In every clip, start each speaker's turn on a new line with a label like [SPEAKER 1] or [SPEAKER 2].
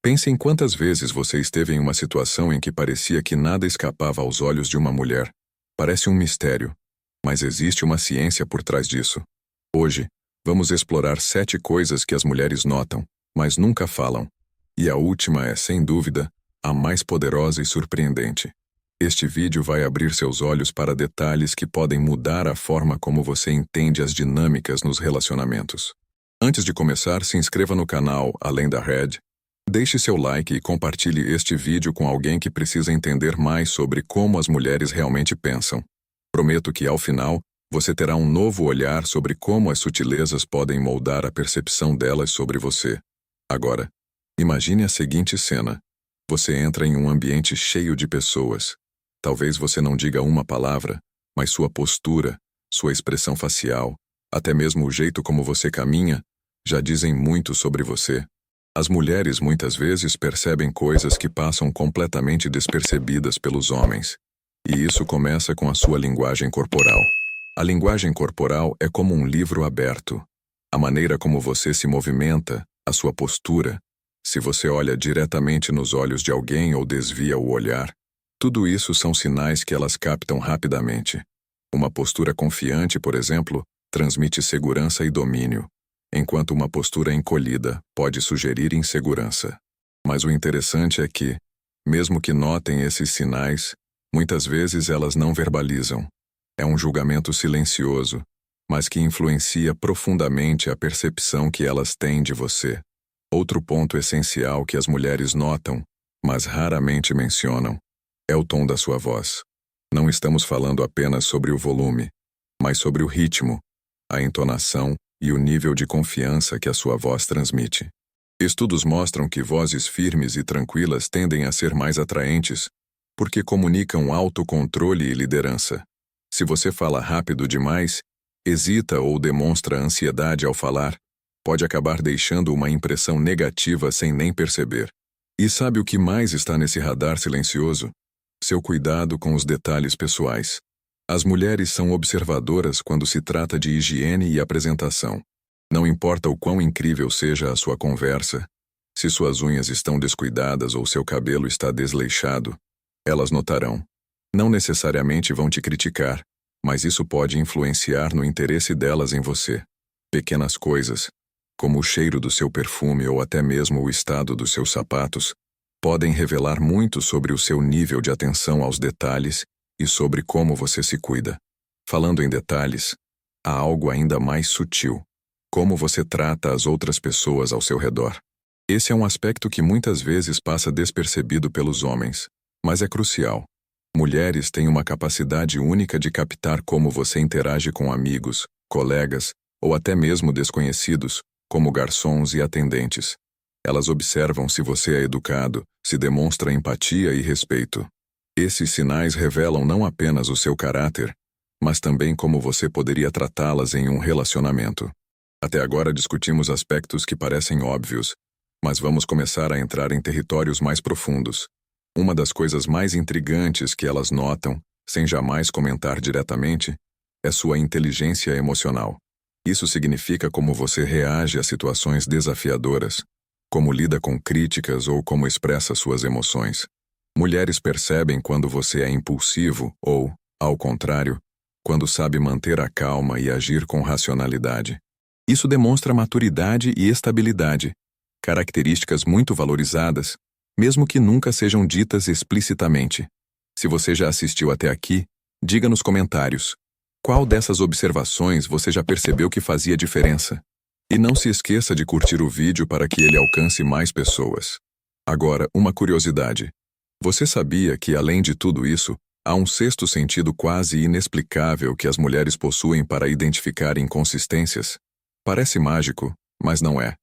[SPEAKER 1] Pense em quantas vezes você esteve em uma situação em que parecia que nada escapava aos olhos de uma mulher. Parece um mistério, mas existe uma ciência por trás disso. Hoje, vamos explorar 7 coisas que as mulheres notam, mas nunca falam. E a última é, sem dúvida, a mais poderosa e surpreendente. Este vídeo vai abrir seus olhos para detalhes que podem mudar a forma como você entende as dinâmicas nos relacionamentos. Antes de começar, se inscreva no canal Além da Red, deixe seu like e compartilhe este vídeo com alguém que precisa entender mais sobre como as mulheres realmente pensam. Prometo que, ao final, você terá um novo olhar sobre como as sutilezas podem moldar a percepção delas sobre você. Agora, imagine a seguinte cena. Você entra em um ambiente cheio de pessoas. Talvez você não diga uma palavra, mas sua postura, sua expressão facial, até mesmo o jeito como você caminha, já dizem muito sobre você. As mulheres muitas vezes percebem coisas que passam completamente despercebidas pelos homens. E isso começa com a sua linguagem corporal. A linguagem corporal é como um livro aberto. A maneira como você se movimenta, a sua postura, se você olha diretamente nos olhos de alguém ou desvia o olhar, tudo isso são sinais que elas captam rapidamente. Uma postura confiante, por exemplo, transmite segurança e domínio, enquanto uma postura encolhida pode sugerir insegurança. Mas o interessante é que, mesmo que notem esses sinais, muitas vezes elas não verbalizam. É um julgamento silencioso, mas que influencia profundamente a percepção que elas têm de você. Outro ponto essencial que as mulheres notam, mas raramente mencionam, é o tom da sua voz. Não estamos falando apenas sobre o volume, mas sobre o ritmo, a entonação e o nível de confiança que a sua voz transmite. Estudos mostram que vozes firmes e tranquilas tendem a ser mais atraentes, porque comunicam autocontrole e liderança. Se você fala rápido demais, hesita ou demonstra ansiedade ao falar, pode acabar deixando uma impressão negativa sem nem perceber. E sabe o que mais está nesse radar silencioso? Seu cuidado com os detalhes pessoais. As mulheres são observadoras quando se trata de higiene e apresentação. Não importa o quão incrível seja a sua conversa, se suas unhas estão descuidadas ou seu cabelo está desleixado, elas notarão. Não necessariamente vão te criticar, mas isso pode influenciar no interesse delas em você. Pequenas coisas, como o cheiro do seu perfume ou até mesmo o estado dos seus sapatos, podem revelar muito sobre o seu nível de atenção aos detalhes e sobre como você se cuida. Falando em detalhes, há algo ainda mais sutil: como você trata as outras pessoas ao seu redor. Esse é um aspecto que muitas vezes passa despercebido pelos homens, mas é crucial. Mulheres têm uma capacidade única de captar como você interage com amigos, colegas ou até mesmo desconhecidos, como garçons e atendentes. Elas observam se você é educado, se demonstra empatia e respeito. Esses sinais revelam não apenas o seu caráter, mas também como você poderia tratá-las em um relacionamento. Até agora discutimos aspectos que parecem óbvios, mas vamos começar a entrar em territórios mais profundos. Uma das coisas mais intrigantes que elas notam, sem jamais comentar diretamente, é sua inteligência emocional. Isso significa como você reage a situações desafiadoras, como lida com críticas ou como expressa suas emoções. Mulheres percebem quando você é impulsivo ou, ao contrário, quando sabe manter a calma e agir com racionalidade. Isso demonstra maturidade e estabilidade, características muito valorizadas, mesmo que nunca sejam ditas explicitamente. Se você já assistiu até aqui, diga nos comentários qual dessas observações você já percebeu que fazia diferença. E não se esqueça de curtir o vídeo para que ele alcance mais pessoas. Agora, uma curiosidade. Você sabia que, além de tudo isso, há um sexto sentido quase inexplicável que as mulheres possuem para identificar inconsistências? Parece mágico, mas não é.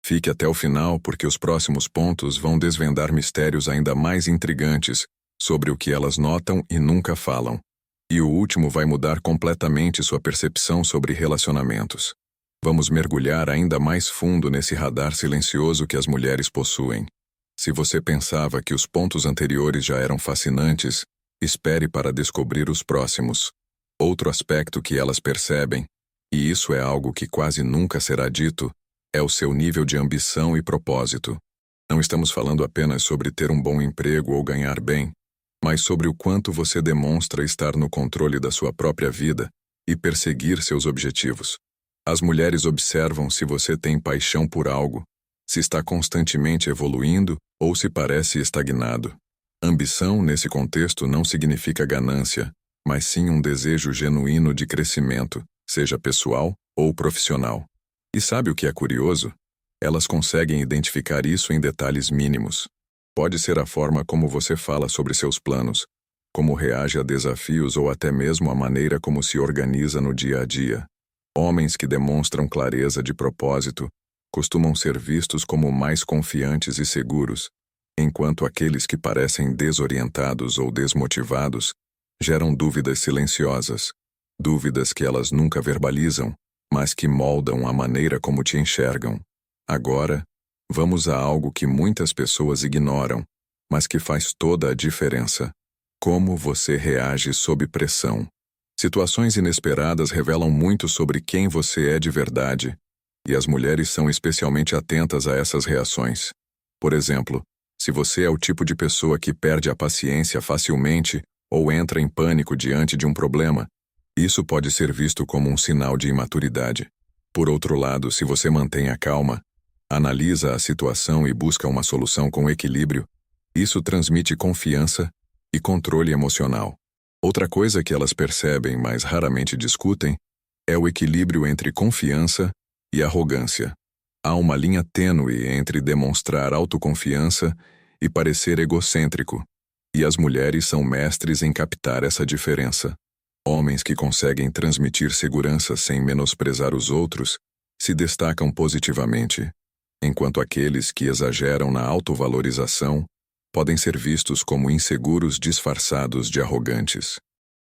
[SPEAKER 1] Fique até o final porque os próximos pontos vão desvendar mistérios ainda mais intrigantes sobre o que elas notam e nunca falam. E o último vai mudar completamente sua percepção sobre relacionamentos. Vamos mergulhar ainda mais fundo nesse radar silencioso que as mulheres possuem. Se você pensava que os pontos anteriores já eram fascinantes, espere para descobrir os próximos. Outro aspecto que elas percebem, e isso é algo que quase nunca será dito, é o seu nível de ambição e propósito. Não estamos falando apenas sobre ter um bom emprego ou ganhar bem, mas sobre o quanto você demonstra estar no controle da sua própria vida e perseguir seus objetivos. As mulheres observam se você tem paixão por algo, se está constantemente evoluindo ou se parece estagnado. Ambição, nesse contexto, não significa ganância, mas sim um desejo genuíno de crescimento, seja pessoal ou profissional. E sabe o que é curioso? Elas conseguem identificar isso em detalhes mínimos. Pode ser a forma como você fala sobre seus planos, como reage a desafios ou até mesmo a maneira como se organiza no dia a dia. Homens que demonstram clareza de propósito costumam ser vistos como mais confiantes e seguros, enquanto aqueles que parecem desorientados ou desmotivados geram dúvidas silenciosas, dúvidas que elas nunca verbalizam, mas que moldam a maneira como te enxergam. Agora, vamos a algo que muitas pessoas ignoram, mas que faz toda a diferença. Como você reage sob pressão. Situações inesperadas revelam muito sobre quem você é de verdade, e as mulheres são especialmente atentas a essas reações. Por exemplo, se você é o tipo de pessoa que perde a paciência facilmente ou entra em pânico diante de um problema, isso pode ser visto como um sinal de imaturidade. Por outro lado, se você mantém a calma, analisa a situação e busca uma solução com equilíbrio, isso transmite confiança e controle emocional. Outra coisa que elas percebem, mas raramente discutem, é o equilíbrio entre confiança e arrogância. Há uma linha tênue entre demonstrar autoconfiança e parecer egocêntrico, e as mulheres são mestres em captar essa diferença. Homens que conseguem transmitir segurança sem menosprezar os outros se destacam positivamente, enquanto aqueles que exageram na autovalorização podem ser vistos como inseguros disfarçados de arrogantes.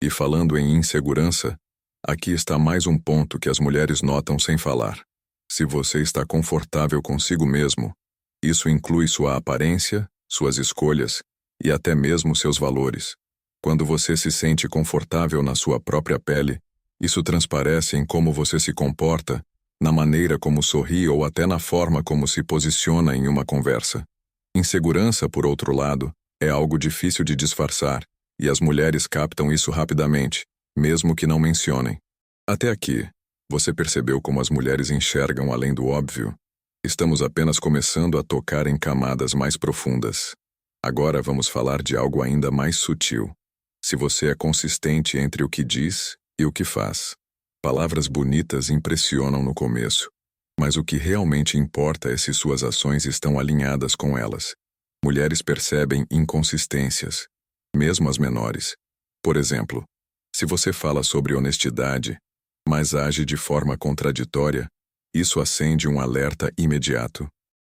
[SPEAKER 1] E falando em insegurança, aqui está mais um ponto que as mulheres notam sem falar. Se você está confortável consigo mesmo, isso inclui sua aparência, suas escolhas e até mesmo seus valores. Quando você se sente confortável na sua própria pele, isso transparece em como você se comporta, na maneira como sorri ou até na forma como se posiciona em uma conversa. Insegurança, por outro lado, é algo difícil de disfarçar, e as mulheres captam isso rapidamente, mesmo que não mencionem. Até aqui, você percebeu como as mulheres enxergam além do óbvio? Estamos apenas começando a tocar em camadas mais profundas. Agora vamos falar de algo ainda mais sutil. Se você é consistente entre o que diz e o que faz. Palavras bonitas impressionam no começo, mas o que realmente importa é se suas ações estão alinhadas com elas. Mulheres percebem inconsistências, mesmo as menores. Por exemplo, se você fala sobre honestidade, mas age de forma contraditória, isso acende um alerta imediato.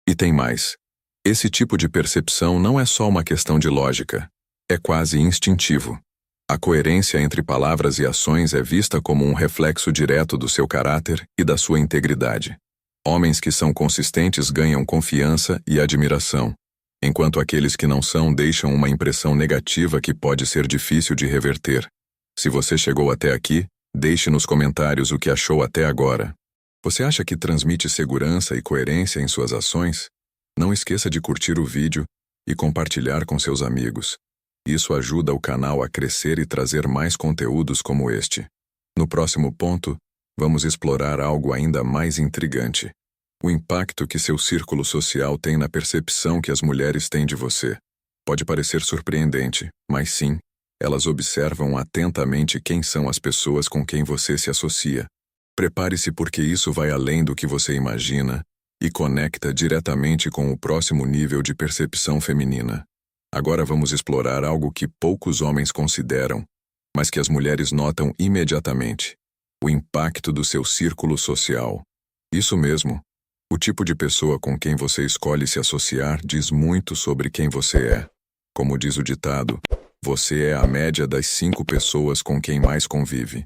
[SPEAKER 1] E tem mais. Esse tipo de percepção não é só uma questão de lógica, é quase instintivo. A coerência entre palavras e ações é vista como um reflexo direto do seu caráter e da sua integridade. Homens que são consistentes ganham confiança e admiração, enquanto aqueles que não são deixam uma impressão negativa que pode ser difícil de reverter. Se você chegou até aqui, deixe nos comentários o que achou até agora. Você acha que transmite segurança e coerência em suas ações? Não esqueça de curtir o vídeo e compartilhar com seus amigos. Isso ajuda o canal a crescer e trazer mais conteúdos como este. No próximo ponto, vamos explorar algo ainda mais intrigante. O impacto que seu círculo social tem na percepção que as mulheres têm de você. Pode parecer surpreendente, mas sim, elas observam atentamente quem são as pessoas com quem você se associa. Prepare-se porque isso vai além do que você imagina e conecta diretamente com o próximo nível de percepção feminina. Agora vamos explorar algo que poucos homens consideram, mas que as mulheres notam imediatamente. O impacto do seu círculo social. Isso mesmo. O tipo de pessoa com quem você escolhe se associar diz muito sobre quem você é. Como diz o ditado, você é a média das 5 pessoas com quem mais convive.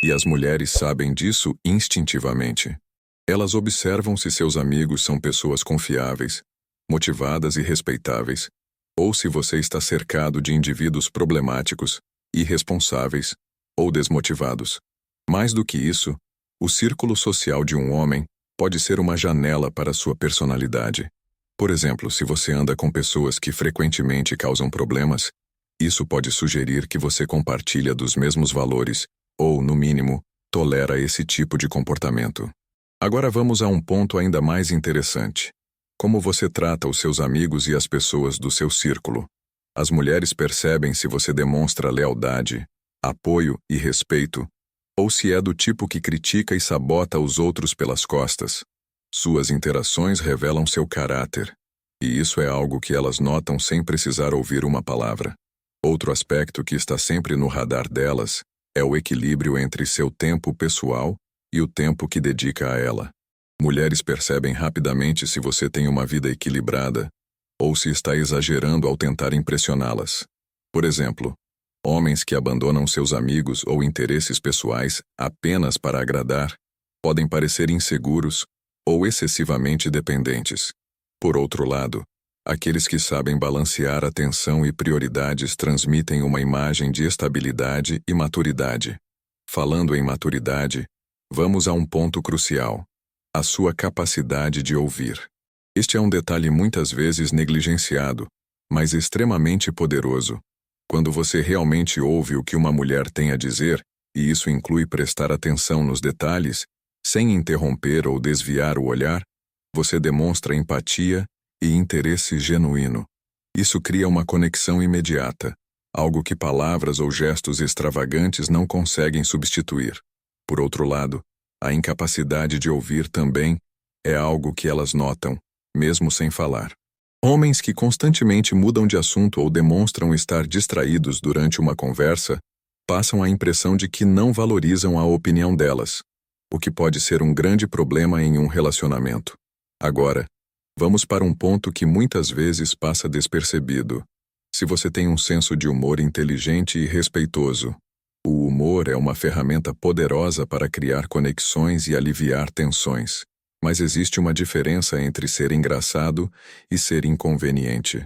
[SPEAKER 1] E as mulheres sabem disso instintivamente. Elas observam se seus amigos são pessoas confiáveis, motivadas e respeitáveis, ou se você está cercado de indivíduos problemáticos, irresponsáveis ou desmotivados. Mais do que isso, o círculo social de um homem pode ser uma janela para sua personalidade. Por exemplo, se você anda com pessoas que frequentemente causam problemas, isso pode sugerir que você compartilha dos mesmos valores, ou, no mínimo, tolera esse tipo de comportamento. Agora vamos a um ponto ainda mais interessante. Como você trata os seus amigos e as pessoas do seu círculo. As mulheres percebem se você demonstra lealdade, apoio e respeito, ou se é do tipo que critica e sabota os outros pelas costas. Suas interações revelam seu caráter, e isso é algo que elas notam sem precisar ouvir uma palavra. Outro aspecto que está sempre no radar delas é o equilíbrio entre seu tempo pessoal e o tempo que dedica a ela. Mulheres percebem rapidamente se você tem uma vida equilibrada ou se está exagerando ao tentar impressioná-las. Por exemplo, homens que abandonam seus amigos ou interesses pessoais apenas para agradar podem parecer inseguros ou excessivamente dependentes. Por outro lado, aqueles que sabem balancear atenção e prioridades transmitem uma imagem de estabilidade e maturidade. Falando em maturidade, vamos a um ponto crucial: a sua capacidade de ouvir. Este é um detalhe muitas vezes negligenciado, mas extremamente poderoso. Quando você realmente ouve o que uma mulher tem a dizer, e isso inclui prestar atenção nos detalhes, sem interromper ou desviar o olhar, você demonstra empatia e interesse genuíno. Isso cria uma conexão imediata, algo que palavras ou gestos extravagantes não conseguem substituir. Por outro lado, a incapacidade de ouvir também é algo que elas notam, mesmo sem falar. Homens que constantemente mudam de assunto ou demonstram estar distraídos durante uma conversa passam a impressão de que não valorizam a opinião delas, o que pode ser um grande problema em um relacionamento. Agora, vamos para um ponto que muitas vezes passa despercebido. Se você tem um senso de humor inteligente e respeitoso, o humor é uma ferramenta poderosa para criar conexões e aliviar tensões. Mas existe uma diferença entre ser engraçado e ser inconveniente.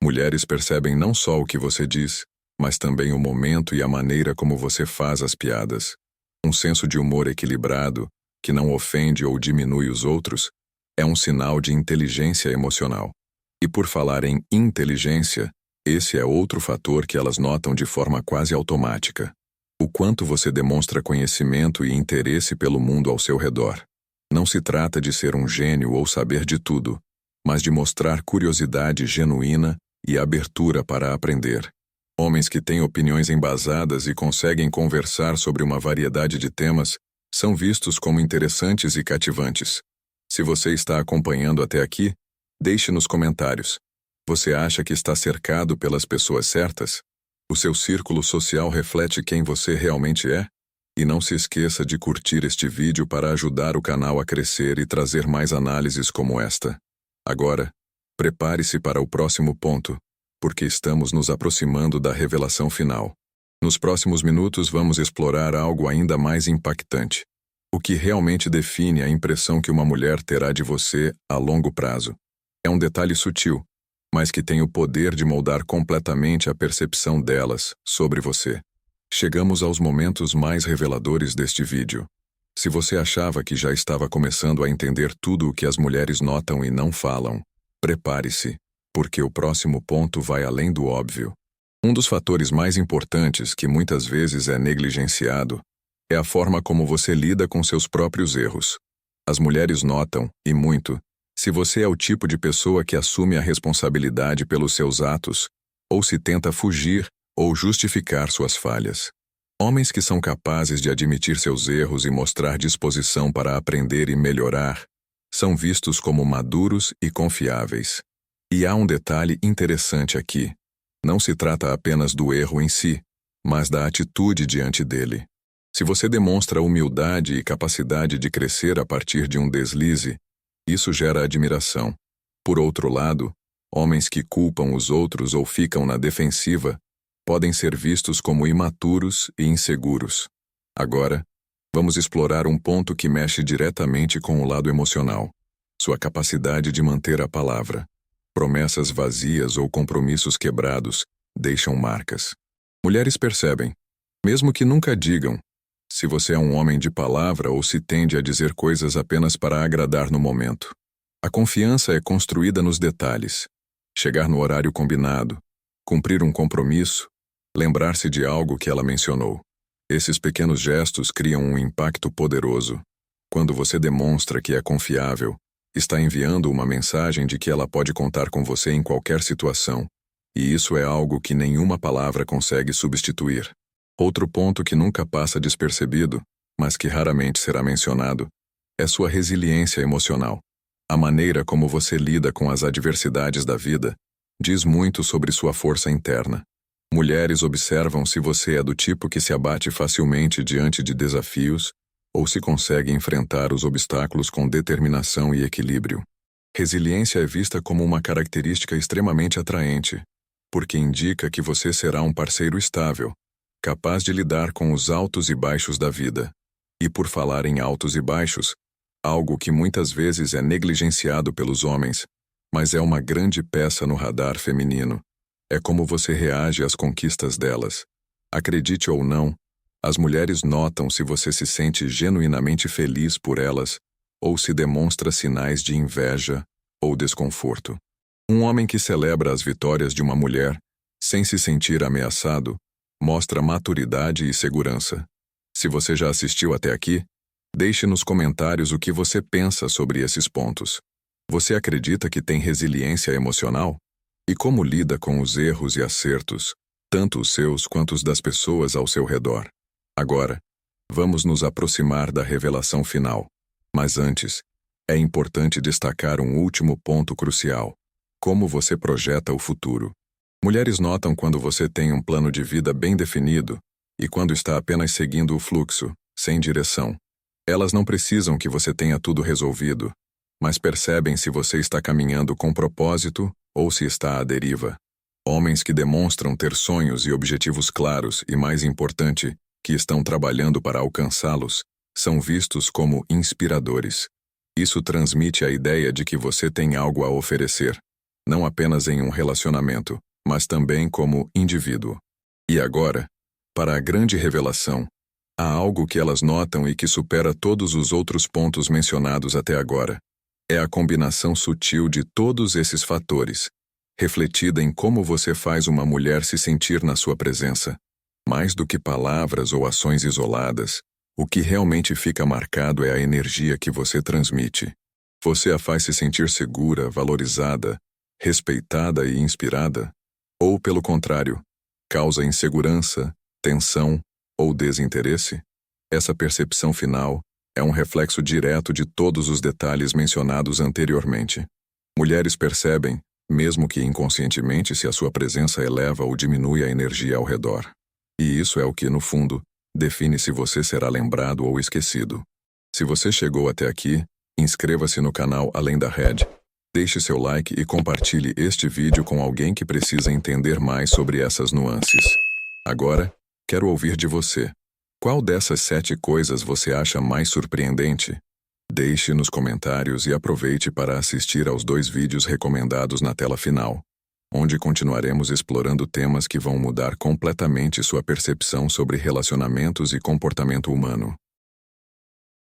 [SPEAKER 1] Mulheres percebem não só o que você diz, mas também o momento e a maneira como você faz as piadas. Um senso de humor equilibrado, que não ofende ou diminui os outros, é um sinal de inteligência emocional. E por falar em inteligência, esse é outro fator que elas notam de forma quase automática. O quanto você demonstra conhecimento e interesse pelo mundo ao seu redor. Não se trata de ser um gênio ou saber de tudo, mas de mostrar curiosidade genuína e abertura para aprender. Homens que têm opiniões embasadas e conseguem conversar sobre uma variedade de temas são vistos como interessantes e cativantes. Se você está acompanhando até aqui, deixe nos comentários. Você acha que está cercado pelas pessoas certas? O seu círculo social reflete quem você realmente é? E não se esqueça de curtir este vídeo para ajudar o canal a crescer e trazer mais análises como esta. Agora, prepare-se para o próximo ponto, porque estamos nos aproximando da revelação final. Nos próximos minutos vamos explorar algo ainda mais impactante. O que realmente define a impressão que uma mulher terá de você a longo prazo. É um detalhe sutil, mas que tem o poder de moldar completamente a percepção delas sobre você. Chegamos aos momentos mais reveladores deste vídeo. Se você achava que já estava começando a entender tudo o que as mulheres notam e não falam, prepare-se, porque o próximo ponto vai além do óbvio. Um dos fatores mais importantes que muitas vezes é negligenciado é a forma como você lida com seus próprios erros. As mulheres notam, e muito, se você é o tipo de pessoa que assume a responsabilidade pelos seus atos, ou se tenta fugir ou justificar suas falhas. Homens que são capazes de admitir seus erros e mostrar disposição para aprender e melhorar são vistos como maduros e confiáveis. E há um detalhe interessante aqui. Não se trata apenas do erro em si, mas da atitude diante dele. Se você demonstra humildade e capacidade de crescer a partir de um deslize, isso gera admiração. Por outro lado, homens que culpam os outros ou ficam na defensiva podem ser vistos como imaturos e inseguros. Agora, vamos explorar um ponto que mexe diretamente com o lado emocional: sua capacidade de manter a palavra. Promessas vazias ou compromissos quebrados deixam marcas. Mulheres percebem, mesmo que nunca digam, se você é um homem de palavra ou se tende a dizer coisas apenas para agradar no momento. A confiança é construída nos detalhes. Chegar no horário combinado, cumprir um compromisso, lembrar-se de algo que ela mencionou. Esses pequenos gestos criam um impacto poderoso. Quando você demonstra que é confiável, está enviando uma mensagem de que ela pode contar com você em qualquer situação, e isso é algo que nenhuma palavra consegue substituir. Outro ponto que nunca passa despercebido, mas que raramente será mencionado, é sua resiliência emocional. A maneira como você lida com as adversidades da vida diz muito sobre sua força interna. Mulheres observam se você é do tipo que se abate facilmente diante de desafios ou se consegue enfrentar os obstáculos com determinação e equilíbrio. Resiliência é vista como uma característica extremamente atraente, porque indica que você será um parceiro estável, capaz de lidar com os altos e baixos da vida. E por falar em altos e baixos, algo que muitas vezes é negligenciado pelos homens, mas é uma grande peça no radar feminino. É como você reage às conquistas delas. Acredite ou não, as mulheres notam se você se sente genuinamente feliz por elas ou se demonstra sinais de inveja ou desconforto. Um homem que celebra as vitórias de uma mulher, sem se sentir ameaçado, mostra maturidade e segurança. Se você já assistiu até aqui, deixe nos comentários o que você pensa sobre esses pontos. Você acredita que tem resiliência emocional? E como lida com os erros e acertos, tanto os seus quanto os das pessoas ao seu redor? Agora, vamos nos aproximar da revelação final. Mas antes, é importante destacar um último ponto crucial: como você projeta o futuro. Mulheres notam quando você tem um plano de vida bem definido e quando está apenas seguindo o fluxo, sem direção. Elas não precisam que você tenha tudo resolvido, mas percebem se você está caminhando com propósito ou se está à deriva. Homens que demonstram ter sonhos e objetivos claros e, mais importante, que estão trabalhando para alcançá-los, são vistos como inspiradores. Isso transmite a ideia de que você tem algo a oferecer, não apenas em um relacionamento, mas também como indivíduo. E agora, para a grande revelação, há algo que elas notam e que supera todos os outros pontos mencionados até agora. É a combinação sutil de todos esses fatores, refletida em como você faz uma mulher se sentir na sua presença. Mais do que palavras ou ações isoladas, o que realmente fica marcado é a energia que você transmite. Você a faz se sentir segura, valorizada, respeitada e inspirada? Ou, pelo contrário, causa insegurança, tensão ou desinteresse? Essa percepção final é um reflexo direto de todos os detalhes mencionados anteriormente. Mulheres percebem, mesmo que inconscientemente, se a sua presença eleva ou diminui a energia ao redor. E isso é o que, no fundo, define se você será lembrado ou esquecido. Se você chegou até aqui, inscreva-se no canal Além da Red, deixe seu like e compartilhe este vídeo com alguém que precisa entender mais sobre essas nuances. Agora, quero ouvir de você. Qual dessas 7 coisas você acha mais surpreendente? Deixe nos comentários e aproveite para assistir aos 2 vídeos recomendados na tela final, onde continuaremos explorando temas que vão mudar completamente sua percepção sobre relacionamentos e comportamento humano.